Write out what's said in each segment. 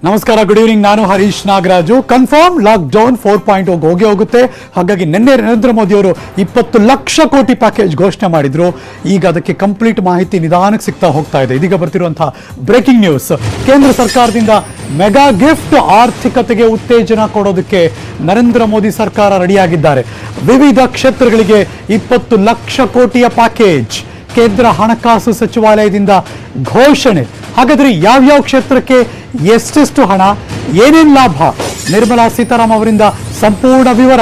ನಮಸ್ಕಾರ, good evening. ನಾನು Harish Nagaraju. Confirm lockdown 4.0 ಹೋಗುತ್ತೆ. ಹಾಗಾಗಿ ನಿನ್ನೆ ನರೇಂದ್ರ ಮೋದಿ ಅವರು 20 ಲಕ್ಷ ಕೋಟಿ ಪ್ಯಾಕೇಜ್ ಘೋಷಣೆ ಮಾಡಿದ್ರು. ಈಗ ಅದಕ್ಕೆ ಕಂಪ್ಲೀಟ್ ಮಾಹಿತಿ ನಿಧಾನಕ್ಕೆ ಸಿಗ್ತಾ ಹೋಗ್ತಾ ಇದೆ. ಇದೀಗ ಬರ್ತಿರುವಂತಹ ಬ್ರೇಕಿಂಗ್ ನ್ಯೂಸ್, ಕೇಂದ್ರ ಸರ್ಕಾರದಿಂದ ಮೆಗಾ ಗಿಫ್ಟ್, ಆರ್ಥಿಕತೆಗೆ ಉತ್ತೇಜನ ಕೊಡೋದಕ್ಕೆ ನರೇಂದ್ರ ಮೋದಿ ಸರ್ಕಾರ ರೆಡಿಯಾಗಿದ್ದಾರೆ. ವಿವಿಧ ಕ್ಷೇತ್ರಗಳಿಗೆ 20 ಲಕ್ಷ ಕೋಟಿಯ ಪ್ಯಾಕೇಜ್ ಕೇಂದ್ರ ಹಣಕಾಸು ಸಚಿವಾಲಯದಿಂದ ಘೋಷಣೆ. ಹಾಗಾದ್ರೆ ಯಾವ್ಯಾವ ಕ್ಷೇತ್ರಕ್ಕೆ ಎಷ್ಟೆಷ್ಟು ಹಣ, ಏನೇನು ಲಾಭ? ನಿರ್ಮಲಾ ಸೀತಾರಾಮನ್ ಅವರಿಂದ ಸಂಪೂರ್ಣ ವಿವರ.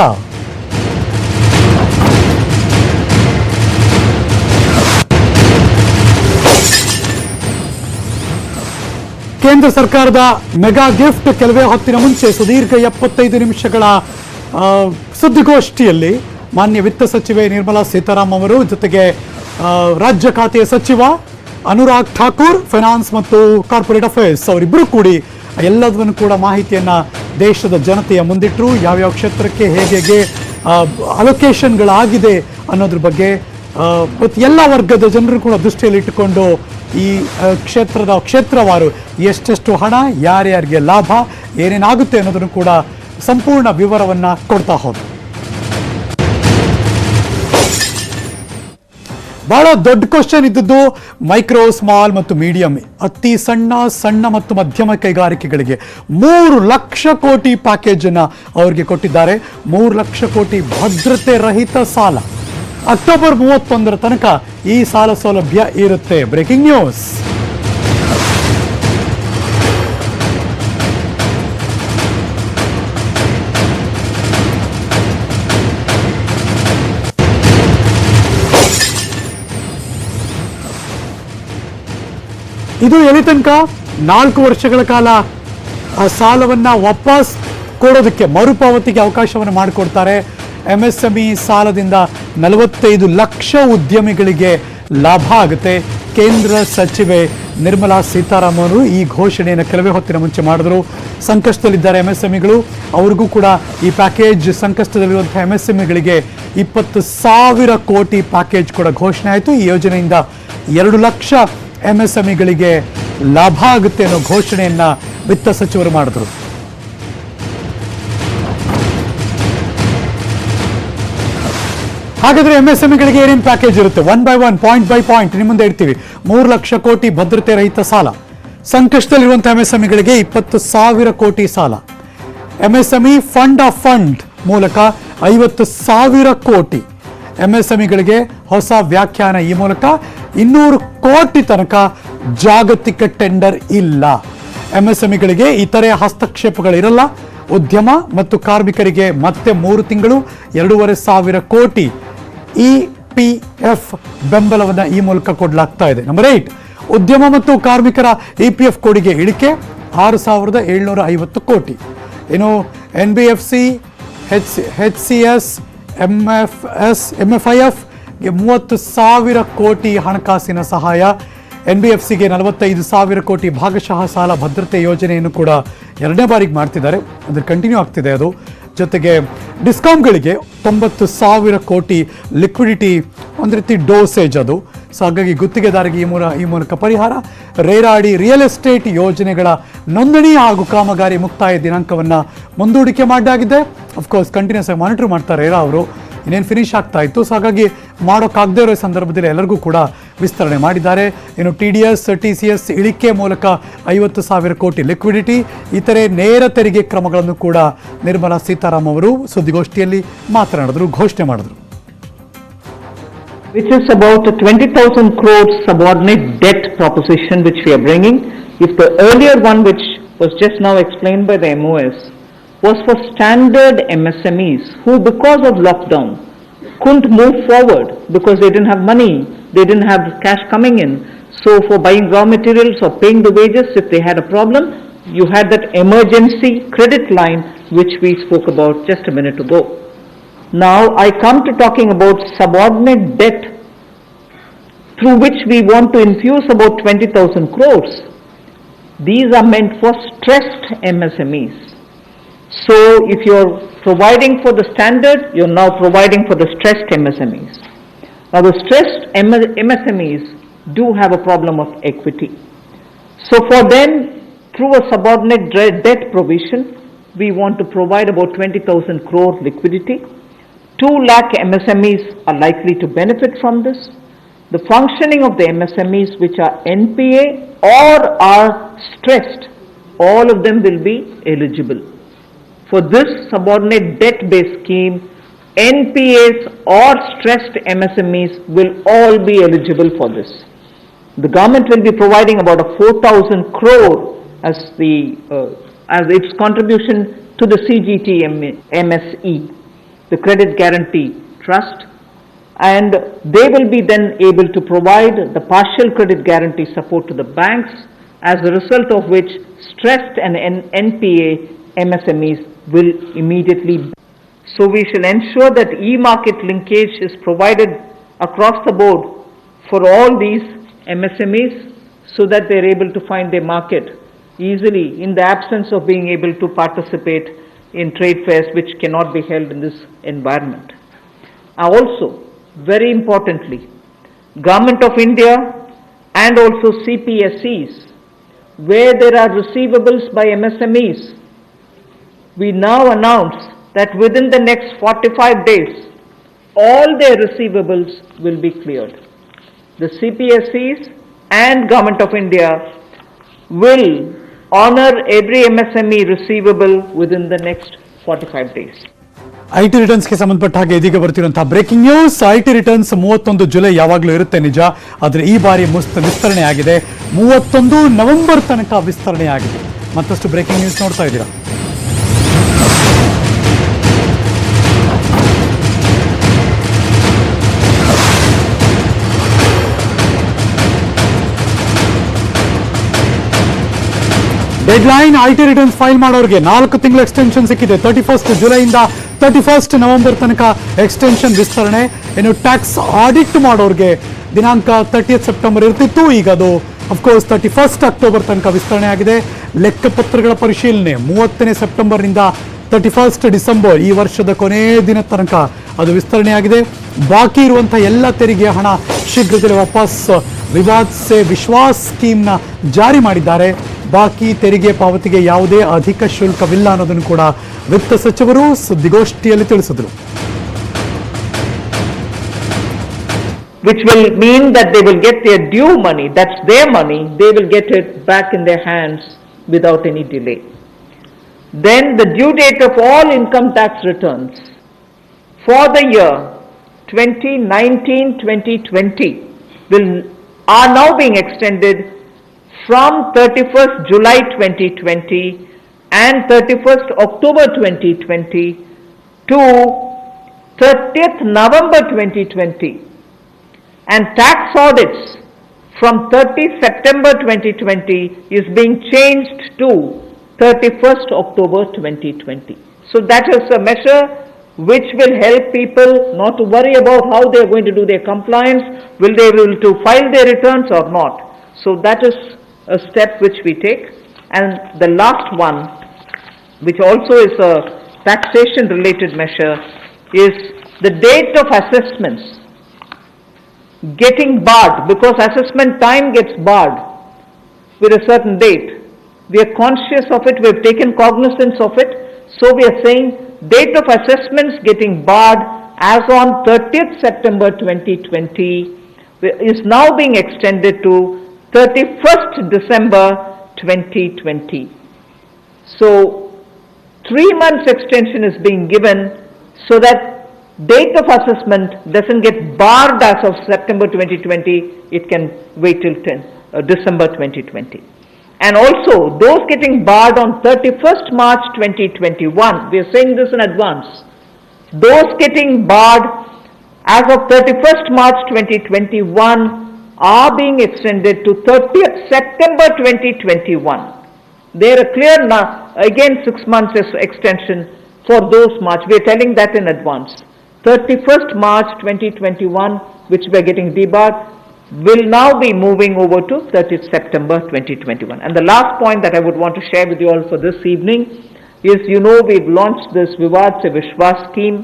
ಕೇಂದ್ರ ಸರ್ಕಾರದ ಮೆಗಾ ಗಿಫ್ಟ್ ಕೆಲವೇ ಹೊತ್ತಿನ ಮುಂಚೆ ಸುದೀರ್ಘ 75 ನಿಮಿಷಗಳ ಸುದ್ದಿಗೋಷ್ಠಿಯಲ್ಲಿ ಮಾನ್ಯ ವಿತ್ತ ಸಚಿವೆ ನಿರ್ಮಲಾ ಸೀತಾರಾಮನ್ ಅವರು ಜೊತೆಗೆ ರಾಜ್ಯ ಖಾತೆಯ ಸಚಿವ ಅನುರಾಗ್ ಠಾಕೂರ್, ಫೈನಾನ್ಸ್ ಮತ್ತು ಕಾರ್ಪೊರೇಟ್ ಅಫೇರ್ಸ್ ಅವರಿಬ್ಬರು ಕೂಡಿ ಎಲ್ಲದನ್ನು ಕೂಡ ಮಾಹಿತಿಯನ್ನು ದೇಶದ ಜನತೆಯ ಮುಂದಿಟ್ಟರು. ಯಾವ್ಯಾವ ಕ್ಷೇತ್ರಕ್ಕೆ ಹೇಗೆ ಅಲೋಕೇಶನ್ಗಳಾಗಿದೆ ಅನ್ನೋದ್ರ ಬಗ್ಗೆ ಮತ್ತು ಎಲ್ಲ ವರ್ಗದ ಜನರು ಕೂಡ ದೃಷ್ಟಿಯಲ್ಲಿ ಇಟ್ಟುಕೊಂಡು ಈ ಕ್ಷೇತ್ರವಾರು ಎಷ್ಟೆಷ್ಟು ಹಣ, ಯಾರ್ಯಾರಿಗೆ ಲಾಭ, ಏನೇನಾಗುತ್ತೆ ಅನ್ನೋದನ್ನು ಕೂಡ ಸಂಪೂರ್ಣ ವಿವರವನ್ನು ಕೊಡ್ತಾ ಹೋದರು. ಬಹಳ ದೊಡ್ಡ ಕ್ವಶನ್ ಇದ್ದದ್ದು ಮೈಕ್ರೋ, ಸ್ಮಾಲ್ ಮತ್ತು ಮೀಡಿಯಂ, ಅತಿ ಸಣ್ಣ ಮತ್ತು ಮಧ್ಯಮ ಕೈಗಾರಿಕೆಗಳಿಗೆ 3 ಲಕ್ಷ ಕೋಟಿ ಪ್ಯಾಕೇಜನ್ನು ಅವರಿಗೆ ಕೊಟ್ಟಿದ್ದಾರೆ. 3 ಲಕ್ಷ ಕೋಟಿ ಭದ್ರತೆ ರಹಿತ ಸಾಲ. ಅಕ್ಟೋಬರ್ 31ರ ತನಕ ಈ ಸಾಲ ಸೌಲಭ್ಯ ಇರುತ್ತೆ. Breaking news. ಇದು ಎಲ್ಲಿ ತನಕ 4 ವರ್ಷಗಳ ಕಾಲ ಆ ಸಾಲವನ್ನು ವಾಪಸ್ ಕೊಡೋದಕ್ಕೆ, ಮರುಪಾವತಿಗೆ ಅವಕಾಶವನ್ನು ಮಾಡಿಕೊಡ್ತಾರೆ. MSME ಸಾಲದಿಂದ 45 ಲಕ್ಷ ಉದ್ಯಮಿಗಳಿಗೆ ಲಾಭ ಆಗುತ್ತೆ. ಕೇಂದ್ರ ಸಚಿವೆ ನಿರ್ಮಲಾ ಸೀತಾರಾಮನ್ ಅವರು ಈ ಘೋಷಣೆಯನ್ನು ಕೆಲವೇ ಹೊತ್ತಿನ ಮುಂಚೆ ಮಾಡಿದ್ರು. ಸಂಕಷ್ಟದಲ್ಲಿದ್ದಾರೆ MSMEಗಳು, ಅವ್ರಿಗೂ ಕೂಡ ಈ ಪ್ಯಾಕೇಜ್, ಸಂಕಷ್ಟದಲ್ಲಿರುವಂತಹ MSMEಗಳಿಗೆ 20,000 ಕೋಟಿ ಪ್ಯಾಕೇಜ್ ಕೂಡ ಘೋಷಣೆ ಆಯಿತು. ಈ ಯೋಜನೆಯಿಂದ 2 ಲಕ್ಷ MSMEಗಳಿಗೆ ಲಾಭ ಆಗುತ್ತೆ ಅನ್ನೋ ಘೋಷಣೆಯನ್ನ ವಿತ್ತ ಸಚಿವರು ಮಾಡಿದ್ರು. ಹಾಗಾದ್ರೆ MSMEಗಳಿಗೆ ಏನೇನು ಪ್ಯಾಕೇಜ್ ಇರುತ್ತೆ? 1 by 1, ಪಾಯಿಂಟ್ ಬೈ ಪಾಯಿಂಟ್ ನಿಮ್ಮ ಮುಂದೆ ಇಡ್ತೀವಿ. 3 ಲಕ್ಷ ಕೋಟಿ ಭದ್ರತೆ ರಹಿತ ಸಾಲ, ಸಂಕಷ್ಟದಲ್ಲಿರುವಂತಹ MSMEಗಳಿಗೆ 20,000 ಕೋಟಿ ಸಾಲ, MSME ಫಂಡ್ ಆಫ್ ಫಂಡ್ ಮೂಲಕ 50,000 ಕೋಟಿ, MSMEಗಳಿಗೆ ಹೊಸ ವ್ಯಾಖ್ಯಾನ, ಈ ಮೂಲಕ 200 ಕೋಟಿ ತನಕ ಜಾಗತಿಕ ಟೆಂಡರ್ ಇಲ್ಲ. MSMEಗಳಿಗೆ ಇತರೆ ಹಸ್ತಕ್ಷೇಪಗಳಿರಲ್ಲ. ಉದ್ಯಮ ಮತ್ತು ಕಾರ್ಮಿಕರಿಗೆ ಮತ್ತೆ 3 ತಿಂಗಳು 2,500 ಕೋಟಿ EPF ಬೆಂಬಲವನ್ನು ಈ ಮೂಲಕ ಕೊಡಲಾಗ್ತಾ ಇದೆ. ನಂಬರ್ 8, ಉದ್ಯಮ ಮತ್ತು ಕಾರ್ಮಿಕರ EPF ಕೋಡಿಗೆ ಇಳಿಕೆ 6,750 ಕೋಟಿ. ಇನ್ನು NBFC, HCS, MFIFಗೆ 30,000 ಕೋಟಿ ಹಣಕಾಸಿನ ಸಹಾಯ. NBFCಗೆ 45,000 ಕೋಟಿ ಭಾಗಶಃ ಸಾಲ ಭದ್ರತೆ ಯೋಜನೆಯನ್ನು ಕೂಡ 2ನೇ ಬಾರಿಗೆ ಮಾಡ್ತಿದ್ದಾರೆ. ಅದು ಕಂಟಿನ್ಯೂ ಆಗ್ತಿದೆ. ಅದು ಜೊತೆಗೆ ಡಿಸ್ಕಾಮ್ಗಳಿಗೆ 90,000 ಕೋಟಿ ಲಿಕ್ವಿಡಿಟಿ, ಒಂದು ರೀತಿ ಡೋಸೇಜ್ ಅದು. ಸೊ ಹಾಗಾಗಿ ಗುತ್ತಿಗೆದಾರರಿಗೆ ಈ ಮೂಲಕ ಪರಿಹಾರ. ರೇರಾಡಿ ರಿಯಲ್ ಎಸ್ಟೇಟ್ ಯೋಜನೆಗಳ ನೋಂದಣಿ ಹಾಗೂ ಕಾಮಗಾರಿ ಮುಕ್ತಾಯ ದಿನಾಂಕವನ್ನು ಮುಂದೂಡಿಕೆ ಮಾಡಲಾಗಿದೆ. ಅಫ್ಕೋರ್ಸ್ ಕಂಟಿನ್ಯೂಸ್ ಆಗಿ ಮಾನಿಟರ್ ಮಾಡ್ತಾರೆ ರೇರಾ ಅವರು, ಇನ್ನೇನು ಫಿನಿಶ್ ಆಗ್ತಾ ಇತ್ತು. ಸೊ ಹಾಗಾಗಿ ಮಾಡೋಕ್ಕಾಗದೇ ಇರೋ ಸಂದರ್ಭದಲ್ಲಿ ಎಲ್ಲರಿಗೂ ಕೂಡ ವಿಸ್ತರಣೆ ಮಾಡಿದ್ದಾರೆ. ಇನ್ನು TDS, TCS ಇಳಿಕೆ ಮೂಲಕ 50,000 ಕೋಟಿ ಲಿಕ್ವಿಡಿಟಿ, ಇತರೆ ನೇರ ತೆರಿಗೆ ಕ್ರಮಗಳನ್ನು ಕೂಡ ನಿರ್ಮಲಾ ಸೀತಾರಾಮನ್ ಅವರು ಸುದ್ದಿಗೋಷ್ಠಿಯಲ್ಲಿ ಮಾತನಾಡಿದ್ರು, ಘೋಷಣೆ ಮಾಡಿದ್ರು. Which is about a 20,000 crores subordinate debt proposition which we are bringing. If the earlier one, which was just now explained by the MOS, was for standard MSMEs who because of lockdown couldn't move forward because they didn't have money, they didn't have cash coming in. So for buying raw materials or paying the wages, if they had a problem, you had that emergency credit line which we spoke about just a minute ago. Now I come to talking about subordinate debt through which we want to infuse about 20,000 crores. These are meant for stressed MSMEs. So if you're providing for the standard, you're now providing for the stressed MSMEs. Now the stressed MSMEs do have a problem of equity. So for them, through a subordinate debt provision, we want to provide about 20,000 crore liquidity. 2 lakh MSMEs are likely to benefit from this. The functioning of the MSMEs which are NPA or are stressed, all of them will be eligible. For this subordinate debt-based scheme, NPAs or stressed MSMEs will all be eligible for this. The government will be providing about a 4,000 crore as its contribution to the CGT-MSE, the Credit Guarantee Trust, and they will be then able to provide the partial credit guarantee support to the banks, as a result of which stressed and NPA MSMEs will immediately. So we shall ensure that e-market linkage is provided across the board for all these MSMEs so that they are able to find their market easily in the absence of being able to participate in trade fairs which cannot be held in this environment. Also, very importantly, Government of India and also CPSEs, where there are receivables by MSMEs, we now announce that within the next 45 days, all their receivables will be cleared. The CPSEs and Government of India will honor every MSME receivable within the next 45 days. IT ರಿಟರ್ನ್ಸ್ಗೆ ಸಂಬಂಧಪಟ್ಟ ಹಾಗೆ ಇದೀಗ ಬರ್ತಿರುವಂತಹ breaking news. IT returns 31 July ಯಾವಾಗಲೂ ಇರುತ್ತೆ ನಿಜ, ಆದರೆ ಈ ಬಾರಿ ವಿಸ್ತರಣೆ ಆಗಿದೆ. 31 ನವೆಂಬರ್ ತನಕ ವಿಸ್ತರಣೆ ಆಗಿದೆ. ಮತ್ತಷ್ಟು ಬ್ರೇಕಿಂಗ್ ನ್ಯೂಸ್ ನೋಡ್ತಾ ಇದ್ದೀರಾ. ಡೆಡ್ಲೈನ್ ಐಟಿ ರಿಟರ್ನ್ಸ್ ಫೈಲ್ ಮಾಡೋರಿಗೆ 4 ತಿಂಗಳ ಎಕ್ಸ್ಟೆನ್ಷನ್ ಸಿಕ್ಕಿದೆ. 31 ಜುಲೈಯಿಂದ 31 ನವೆಂಬರ್ ತನಕ ಎಕ್ಸ್ಟೆನ್ಷನ್ ವಿಸ್ತರಣೆ. ಇನ್ನು ಟ್ಯಾಕ್ಸ್ ಆಡಿಟ್ ಮಾಡೋರಿಗೆ ದಿನಾಂಕ 30 ಸೆಪ್ಟೆಂಬರ್ ಇರ್ತಿತ್ತು, ಈಗ ಅದು ಅಫ್ಕೋರ್ಸ್ 31 ಅಕ್ಟೋಬರ್ ತನಕ ವಿಸ್ತರಣೆ ಆಗಿದೆ. ಲೆಕ್ಕಪತ್ರಗಳ ಪರಿಶೀಲನೆ 30 ಸೆಪ್ಟೆಂಬರ್ನಿಂದ 31 ಡಿಸೆಂಬರ್ ಈ ವರ್ಷದ ಕೊನೆಯ ದಿನ ತನಕ ಅದು ವಿಸ್ತರಣೆಯಾಗಿದೆ. ಬಾಕಿ ಇರುವಂತಹ ಎಲ್ಲ ತೆರಿಗೆಯ ಹಣ ಶೀಘ್ರದಲ್ಲೇ ವಾಪಸ್ ವಿವಾದ್ ಸೆ ವಿಶ್ವಾಸ್ ಸ್ಕೀಮ್ನ ಜಾರಿ ಮಾಡಿದ್ದಾರೆ. ಬಾಕಿ ತೆರಿಗೆ ಪಾವತಿಗೆ ಯಾವುದೇ ಅಧಿಕ ಶುಲ್ಕವಿಲ್ಲ ಅನ್ನೋದನ್ನು ಕೂಡ ವಿತ್ತ ಸಚಿವರು ಸುದ್ದಿಗೋಷ್ಠಿಯಲ್ಲಿ ತಿಳಿಸಿದರು. Which will mean that they will get their due money, that's their money, they will get it back in their hands without any delay. Then the due date of all income tax returns for the year 2019-2020 are now being extended from 31st July 2020 and 31st October 2020 to 30th November 2020, and tax audits from 30 September 2020 is being changed to 31st October 2020. So that is a measure which will help people not to worry about how they are going to do their compliance, will they be able to file their returns or not. So that is a step which we take. And the last one, which also is a taxation related measure, is the date of assessments getting barred, because assessment time gets barred with a certain date. We are conscious of it, we have taken cognizance of it, so we are saying date of assessments getting barred as on 30th September 2020 is now being extended to 31st December 2020. So 3 months extension is being given so that date of assessment doesn't get barred as of September 2020, it can wait till December 2020. And also those getting barred on 31st March 2021, we are saying this in advance, those getting barred as of 31st March 2021 are being extended to 30th September 2021. They are clear now, again 6 months extension for those March, we are telling that in advance. 31st March 2021, which we are getting debarred, will now be moving over to 30th September 2021. And the last point that I would want to share with you all for this evening is, you know, we've launched this Vivad Se Vishwas scheme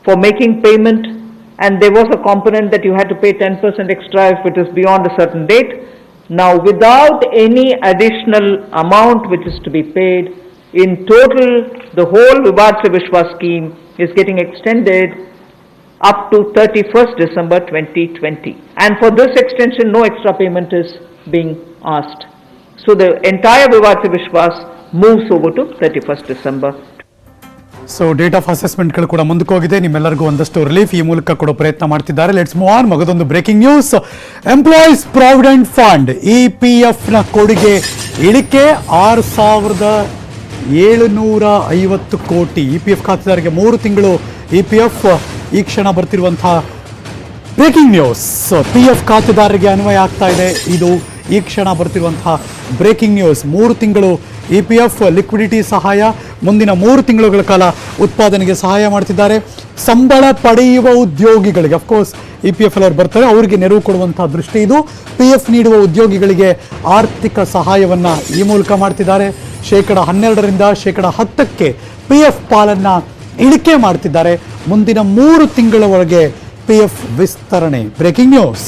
for making payment, and there was a component that you had to pay 10% extra if it is beyond a certain date. Now, without any additional amount which is to be paid, in total, the whole Vivad Se Vishwas scheme is getting extended up to 31st December 2020. And for this extension, no extra payment is being asked. So the entire Vivad Se Vishwas moves over to 31st December. So date of ಅಸೆಸ್ಮೆಂಟ್ಗಳು ಕೂಡ ಮುಂದಕ್ಕೆ ಹೋಗಿದೆ. ನಿಮ್ಮೆಲ್ಲರಿಗೂ ಒಂದಷ್ಟು relief ಈ ಮೂಲಕ ಕೊಡೋ ಪ್ರಯತ್ನ ಮಾಡ್ತಿದ್ದಾರೆ. Let's move on. ಮಗದೊಂದು breaking news. Employees provident fund EPF ನ ಕೊಡುಗೆ ಇಳಿಕೆ 6,750 ಕೋಟಿ. EPF ಖಾತೆದಾರರಿಗೆ 3 ತಿಂಗಳು EPF ಈ ಕ್ಷಣ ಬರ್ತಿರುವಂತಹ ಬ್ರೇಕಿಂಗ್ ನ್ಯೂಸ್. PF ಖಾತೆದಾರರಿಗೆ ಅನ್ವಯ ಆಗ್ತಾ ಇದೆ. ಇದು ಈ ಕ್ಷಣ ಬರ್ತಿರುವಂತಹ ಬ್ರೇಕಿಂಗ್ ನ್ಯೂಸ್. 3 ತಿಂಗಳು EPF ಲಿಕ್ವಿಡಿಟಿ ಸಹಾಯ, ಮುಂದಿನ 3 ತಿಂಗಳುಗಳ ಕಾಲ ಉತ್ಪಾದನೆಗೆ ಸಹಾಯ ಮಾಡ್ತಿದ್ದಾರೆ. ಸಂಬಳ ಪಡೆಯುವ ಉದ್ಯೋಗಿಗಳಿಗೆ, ಅಫ್ಕೋರ್ಸ್ EPF ಅವರು ಬರ್ತಾರೆ, ಅವರಿಗೆ ನೆರವು ಕೊಡುವಂತಹ ದೃಷ್ಟಿ ಇದು. PF ನೀಡುವ ಉದ್ಯೋಗಿಗಳಿಗೆ ಆರ್ಥಿಕ ಸಹಾಯವನ್ನು ಈ ಮೂಲಕ ಮಾಡ್ತಿದ್ದಾರೆ. 12% 10% PF ಪಾಲನ್ನು ಇಳಿಕೆ ಮಾಡ್ತಿದ್ದಾರೆ. ಮುಂದಿನ 3 ತಿಂಗಳವರೆಗೆ PF ವಿಸ್ತರಣೆ. Breaking news.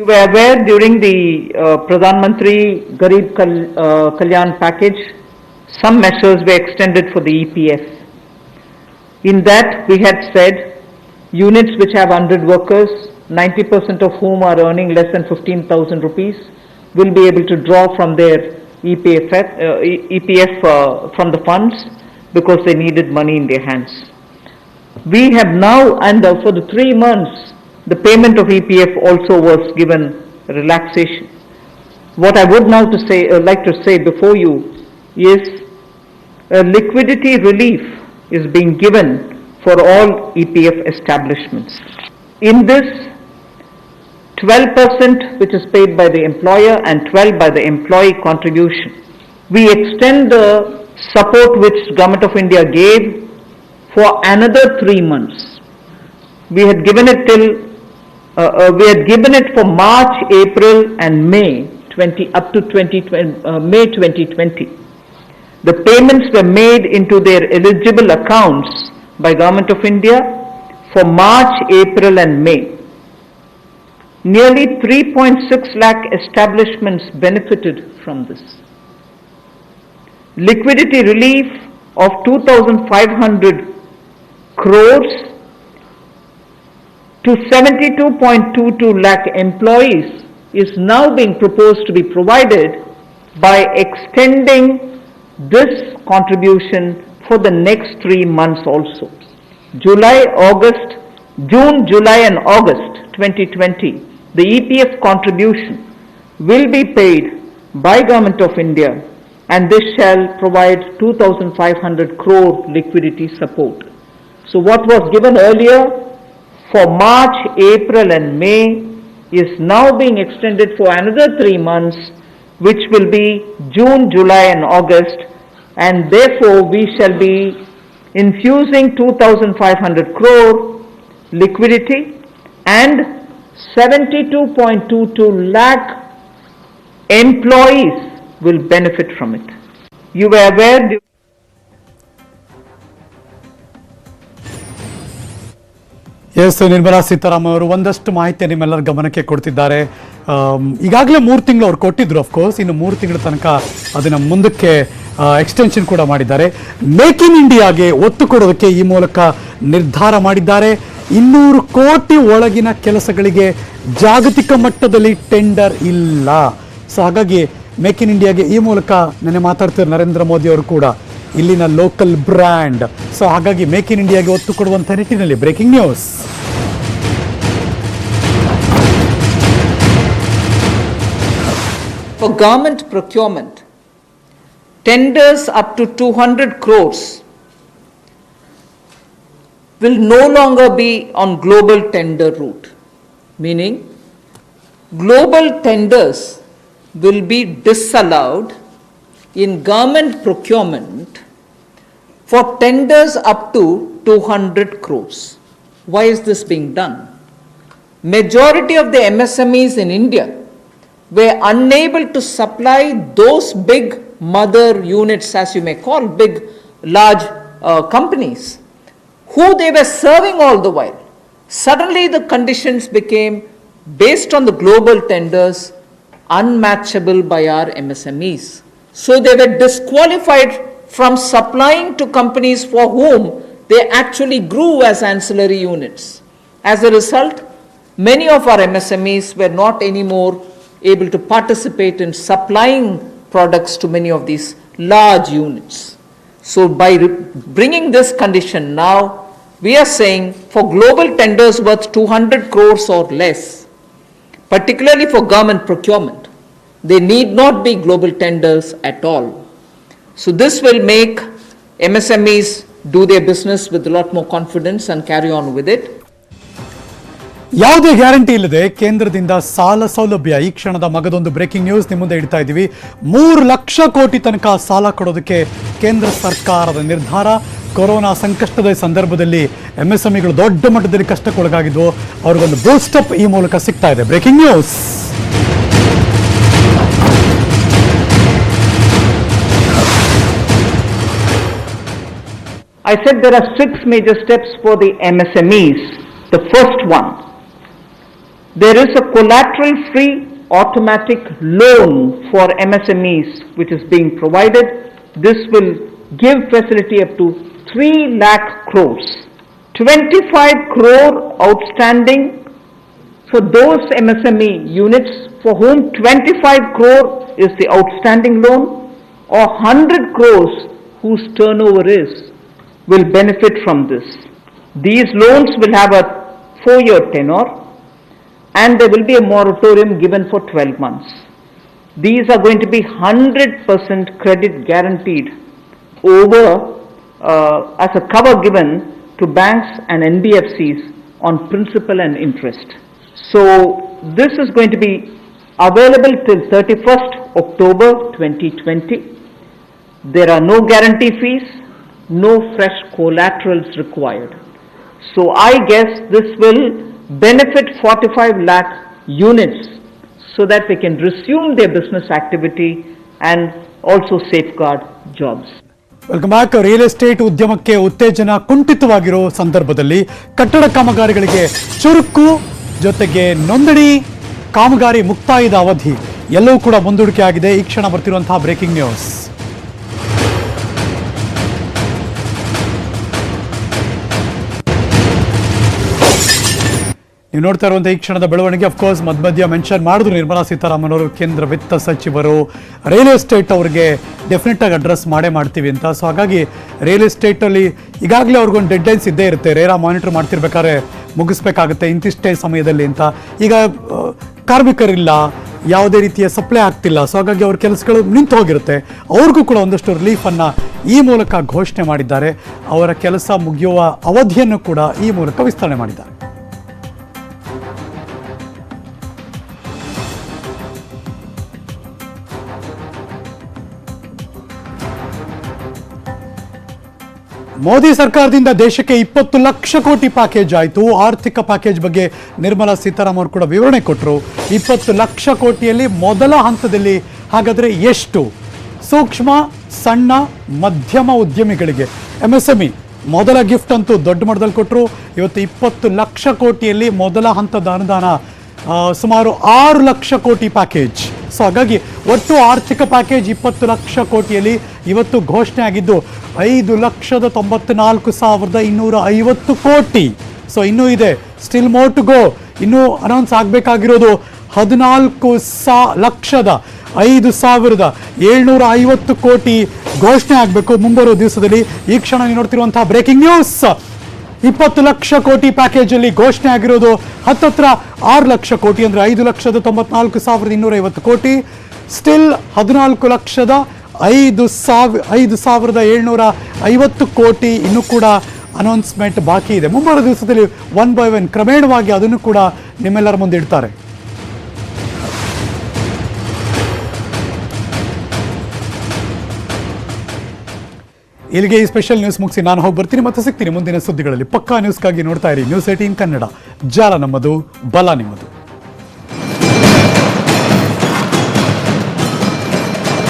You were aware during the Pradhan Mantri Garib Kalyan package, some measures were extended for the EPF. In that, we had said units which have 100 workers, 90% of whom are earning less than 15,000 rupees, will be able to draw from their EPF from the funds because they needed money in their hands. We have now, and for the 3 months, the payment of EPF also was given relaxation. What I would now like to say before you is liquidity relief is being given for all EPF establishments. In this, 12% which is paid by the employer and 12% by the employee contribution. We extend the support which Government of India gave for another 3 months. We had given it for March, April and May 2020. The payments were made into their eligible accounts by Government of India for March, April and May. Nearly 3.6 lakh establishments benefited from this. Liquidity relief of 2,500 crores to 72.22 lakh employees is now being proposed to be provided by extending this contribution for the next 3 months also. June, July and August 2020, the EPF contribution will be paid by Government of India, and this shall provide 2,500 crore liquidity support. So what was given earlier for March, April and May is now being extended for another 3 months, which will be June, July and August, and therefore we shall be infusing 2,500 crore liquidity and 72.22 lakh employees will benefit from it. You were aware. Yes, Nirmala Sitharaman ಅವರು ಒಂದಷ್ಟು ಮಾಹಿತಿ ನಿಮ್ಮೆಲ್ಲರ ಗಮನಕ್ಕೆ ಕೊಡ್ತಿದ್ದಾರೆ. ಈಗಾಗಲೇ 3 ತಿಂಗಳು ಅವ್ರು ಕೊಟ್ಟಿದ್ರು. ಅಫ್ಕೋರ್ಸ್ ಇನ್ನು 3 ತಿಂಗಳ ತನಕ ಅದನ್ನು ಮುಂದಕ್ಕೆ ಎಕ್ಸ್ಟೆನ್ಷನ್ ಕೂಡ ಮಾಡಿದ್ದಾರೆ. ಮೇಕ್ ಇನ್ ಇಂಡಿಯಾಗೆ ಒತ್ತು ಕೊಡೋದಕ್ಕೆ ಈ ಮೂಲಕ ನಿರ್ಧಾರ ಮಾಡಿದ್ದಾರೆ. 200 ಕೋಟಿ ಒಳಗಿನ ಕೆಲಸಗಳಿಗೆ ಜಾಗತಿಕ ಮಟ್ಟದಲ್ಲಿ ಟೆಂಡರ್ ಇಲ್ಲ. ಸೊ ಹಾಗಾಗಿ ಮೇಕ್ ಇನ್ ಇಂಡಿಯಾಗೆ ಈ ಮೂಲಕ ನೆನ್ನೆ ಮಾತಾಡ್ತಿದ್ದಾರೆ ನರೇಂದ್ರ ಮೋದಿ ಅವರು ಕೂಡ, ಇಲ್ಲಿನ ಲೋಕಲ್ ಬ್ರ್ಯಾಂಡ್. ಸೊ ಹಾಗಾಗಿ ಮೇಕ್ ಇನ್ ಇಂಡಿಯಾಗೆ ಒತ್ತು ಕೊಡುವಂಥ ನಿಟ್ಟಿನಲ್ಲಿ breaking news. For government procurement, tenders up to 200 crores will no longer be on global tender route, meaning global tenders will be disallowed in government procurement for tenders up to 200 crores. Why is this being done? Majority of the MSMEs in India were unable to supply those big mother units, as you may call, large companies, who they were serving all the while. Suddenly the conditions became based on the global tenders unmatchable by our MSMEs. So they were disqualified from supplying to companies for whom they actually grew as ancillary units. As a result, many of our MSMEs were not anymore able to participate in supplying products to many of these large units. So by bringing this condition now, we are saying for global tenders worth 200 crores or less, particularly for government procurement, they need not be global tenders at all. So this will make MSMEs do their business with a lot more confidence and carry on with it. ಯಾವುದೇ guarantee ಇಲ್ಲದೆ ಕೇಂದ್ರದಿಂದ ಸಾಲ ಸೌಲಭ್ಯ. ಈ ಕ್ಷಣದ ಮಗದೊಂದು breaking news ನಿಮ್ಮ ಮುಂದೆ ಇಡ್ತಾ ಇದ್ದೀವಿ. 3 ಲಕ್ಷ ಕೋಟಿ ತನಕ ಸಾಲ ಕೊಡೋದಕ್ಕೆ ಕೇಂದ್ರ ಸರ್ಕಾರದ ನಿರ್ಧಾರ. ಕೊರೋನಾ ಸಂಕಷ್ಟದ ಸಂದರ್ಭದಲ್ಲಿ MSMEಗಳು ದೊಡ್ಡ ಮಟ್ಟದಲ್ಲಿ ಕಷ್ಟಕ್ಕೊಳಗಾಗಿದ್ವು. ಅವ್ರಿಗೊಂದು ಬೂಸ್ಟಪ್ ಈ ಮೂಲಕ ಸಿಗ್ತಾ ಇದೆ. Breaking news. I said there are 6 major steps for the MSMEs. The first one, there is a collateral-free automatic loan for MSMEs which is being provided. This will give facility up to 3 lakh crores. 25 crore outstanding for those MSME units for whom 25 crore is the outstanding loan, or 100 crores whose turnover will benefit from this. These loans will have a 4-year tenure, and there will be a moratorium given for 12 months. These are going to be 100% credit guaranteed over as a cover given to banks and NBFCs on principal and interest. So this is going to be available till 31st October 2020. There are no guarantee fees, no fresh collaterals required. So I guess this will benefit 45 lakh units so that they can resume their business activity and also safeguard jobs. Welcome back. Real estate ಉದ್ಯಮಕ್ಕೆ ಉತ್ತೇಜನ ಕುಂಠಿತವಾಗಿರೋ ಸಂದರ್ಭದಲ್ಲಿ ಕಟ್ಟಡ ಕಾಮಗಾರಿಗಳಿಗೆ ಚುರುಕು, ಜೊತೆಗೆ ನೋಂದಣಿ ಕಾಮಗಾರಿ ಮುಕ್ತಾಯದ ಅವಧಿ ಎಲ್ಲವೂ ಕೂಡ ಮುಂದೂಡಿಕೆ ಆಗಿದೆ. ಈ ಕ್ಷಣ ಬರ್ತಿರುವಂತಹ ಬ್ರೇಕಿಂಗ್ ನ್ಯೂಸ್. ನೀವು ನೋಡ್ತಾ ಇರುವಂಥ ಈ ಕ್ಷಣದ ಬೆಳವಣಿಗೆ. ಅಫ್ಕೋರ್ಸ್ ಮಧ್ಯ ಮೆನ್ಷನ್ ಮಾಡಿದ್ರು ನಿರ್ಮಲಾ ಸೀತಾರಾಮನ್ ಅವರು, ಕೇಂದ್ರ ವಿತ್ತ ಸಚಿವರು, ರಿಯಲ್ ಎಸ್ಟೇಟ್ ಅವ್ರಿಗೆ ಡೆಫಿನೆಟ್ ಆಗಿ ಅಡ್ರೆಸ್ ಮಾಡೇ ಮಾಡ್ತೀವಿ ಅಂತ. ಸೊ ಹಾಗಾಗಿ ರಿಯಲ್ ಎಸ್ಟೇಟಲ್ಲಿ ಈಗಾಗಲೇ ಅವ್ರಿಗೊಂದು ಡೆಡ್ ಲೈನ್ಸ್ ಇದ್ದೇ ಇರುತ್ತೆ. ರೇರಾ ಮಾನಿಟರ್ ಮಾಡ್ತಿರ್ಬೇಕಾದ್ರೆ ಮುಗಿಸ್ಬೇಕಾಗುತ್ತೆ ಇಂತಿಷ್ಟೇ ಸಮಯದಲ್ಲಿ ಅಂತ. ಈಗ ಕಾರ್ಮಿಕರಿಲ್ಲ, ಯಾವುದೇ ರೀತಿಯ ಸಪ್ಲೈ ಆಗ್ತಿಲ್ಲ. ಸೊ ಹಾಗಾಗಿ ಅವ್ರ ಕೆಲಸಗಳು ನಿಂತು ಹೋಗಿರುತ್ತೆ. ಅವ್ರಿಗೂ ಕೂಡ ಒಂದಷ್ಟು ರಿಲೀಫನ್ನು ಈ ಮೂಲಕ ಘೋಷಣೆ ಮಾಡಿದ್ದಾರೆ. ಅವರ ಕೆಲಸ ಮುಗಿಯುವ ಅವಧಿಯನ್ನು ಕೂಡ ಈ ಮೂಲಕ ವಿಸ್ತರಣೆ ಮಾಡಿದ್ದಾರೆ. ಮೋದಿ ಸರ್ಕಾರದಿಂದ ದೇಶಕ್ಕೆ 20 ಲಕ್ಷ ಕೋಟಿ ಪ್ಯಾಕೇಜ್ ಆಯಿತು. ಆರ್ಥಿಕ ಪ್ಯಾಕೇಜ್ ಬಗ್ಗೆ ನಿರ್ಮಲಾ ಸೀತಾರಾಮನ್ ಅವರು ಕೂಡ ವಿವರಣೆ ಕೊಟ್ಟರು. 20 ಲಕ್ಷ ಕೋಟಿಯಲ್ಲಿ ಮೊದಲ ಹಂತದಲ್ಲಿ ಹಾಗಾದರೆ ಎಷ್ಟು? ಸೂಕ್ಷ್ಮ ಸಣ್ಣ ಮಧ್ಯಮ ಉದ್ಯಮಿಗಳಿಗೆ MSME ಮೊದಲ ಗಿಫ್ಟ್ ಅಂತೂ ದೊಡ್ಡ ಮಟ್ಟದಲ್ಲಿ ಕೊಟ್ಟರು. ಇವತ್ತು 20 ಲಕ್ಷ ಕೋಟಿಯಲ್ಲಿ ಮೊದಲ ಹಂತದ ಅನುದಾನ ಸುಮಾರು 6 ಲಕ್ಷ ಕೋಟಿ ಪ್ಯಾಕೇಜ್. ಸೊ ಹಾಗಾಗಿ ಒಟ್ಟು ಆರ್ಥಿಕ ಪ್ಯಾಕೇಜ್ 20 ಲಕ್ಷ ಕೋಟಿಯಲ್ಲಿ ಇವತ್ತು ಘೋಷಣೆ ಆಗಿದ್ದು 5,94,250 ಕೋಟಿ. ಸೊ ಇನ್ನೂ ಇದೆ, ಸ್ಟಿಲ್ ಮೋರ್ ಟು ಗೋ. ಇನ್ನೂ ಅನೌನ್ಸ್ ಆಗಬೇಕಾಗಿರೋದು 14,05,750 ಕೋಟಿ ಘೋಷಣೆ ಆಗಬೇಕು ಮುಂಬರುವ ದಿವಸದಲ್ಲಿ. ಈ ಕ್ಷಣ ನೀವು ನೋಡ್ತಿರುವಂತಹ ಬ್ರೇಕಿಂಗ್ ನ್ಯೂಸ್. 20 ಲಕ್ಷ ಕೋಟಿ ಪ್ಯಾಕೇಜಲ್ಲಿ ಘೋಷಣೆ ಆಗಿರೋದು ಹತ್ತತ್ರ 6 ಲಕ್ಷ ಕೋಟಿ, ಅಂದರೆ 5,94,250 ಕೋಟಿ. ಸ್ಟಿಲ್ 14,05,750 ಕೋಟಿ ಇನ್ನೂ ಕೂಡ ಅನೌನ್ಸ್ಮೆಂಟ್ ಬಾಕಿ ಇದೆ. ಮುಂಬರುವ ದಿವಸದಲ್ಲಿ 1 by 1 ಕ್ರಮೇಣವಾಗಿ ಅದನ್ನು ಕೂಡ ನಿಮ್ಮೆಲ್ಲರ ಮುಂದೆ ಇಡ್ತಾರೆ. ಇಲ್ಲಿಗೆ ಈ ಸ್ಪೆಷಲ್ ನ್ಯೂಸ್ ಮುಗಿಸಿ ನಾನು ಹೋಗಿ ಬರ್ತೀನಿ. ಮತ್ತೆ ಸಿಗ್ತೀನಿ ಮುಂದಿನ ಸುದ್ದಿಗಳಲ್ಲಿ. ಪಕ್ಕಾ ನ್ಯೂಸ್ಗಾಗಿ ನೋಡ್ತಾ ಇರಿ News18 ಕನ್ನಡ. ಜಾಲ ನಮ್ಮದು, ಬಲ ನಿಮ್ಮದು.